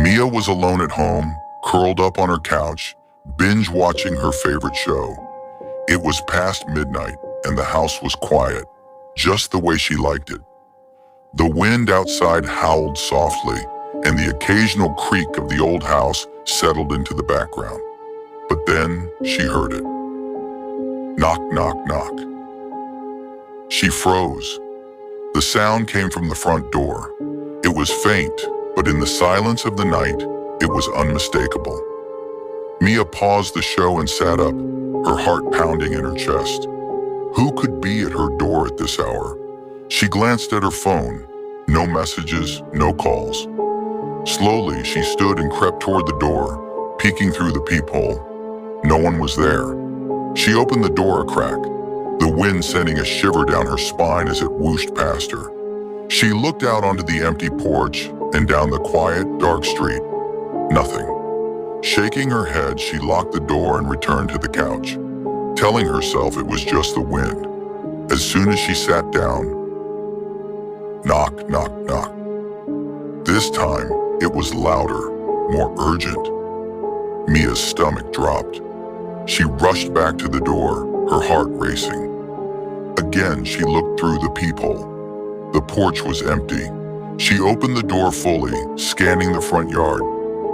Mia was alone at home, curled up on her couch, binge-watching her favorite show. It was past midnight, and the house was quiet, just the way she liked it. The wind outside howled softly, and the occasional creak of the old house settled into the background. But then she heard it. Knock, knock, knock. She froze. The sound came from the front door. It was faint, but in the silence of the night, it was unmistakable. Mia paused the show and sat up, her heart pounding in her chest. Who could be at her door at this hour? She glanced at her phone. No messages, no calls. Slowly, she stood and crept toward the door, peeking through the peephole. No one was there. She opened the door a crack, the wind sending a shiver down her spine as it whooshed past her. She looked out onto the empty porch and down the quiet, dark street. Nothing. Shaking her head, she locked the door and returned to the couch, telling herself it was just the wind. As soon as she sat down, knock, knock, knock. This time, it was louder, more urgent. Mia's stomach dropped. She rushed back to the door, her heart racing. Again, she looked through the peephole. The porch was empty. She opened the door fully, scanning the front yard.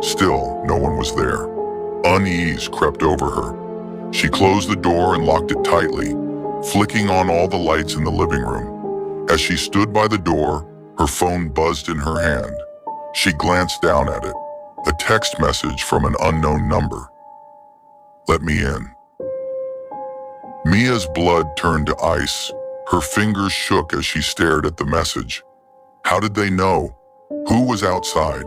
Still, no one was there. Unease crept over her. She closed the door and locked it tightly, flicking on all the lights in the living room. As she stood by the door, her phone buzzed in her hand. She glanced down at it. A text message from an unknown number. Let me in. Mia's blood turned to ice. Her fingers shook as she stared at the message. How did they know? Who was outside?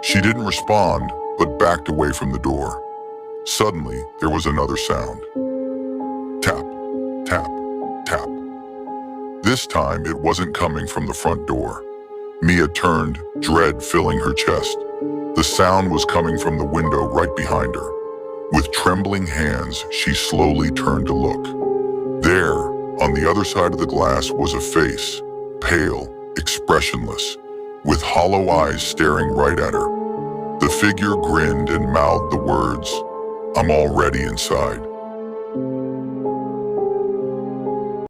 She didn't respond, but backed away from the door. Suddenly, there was another sound. Tap, tap, tap. This time, it wasn't coming from the front door. Mia turned, dread filling her chest. The sound was coming from the window right behind her. With trembling hands, she slowly turned to look. There, on the other side of the glass, was a face, pale, expressionless, with hollow eyes staring right at her. The figure grinned and mouthed the words, "I'm already inside."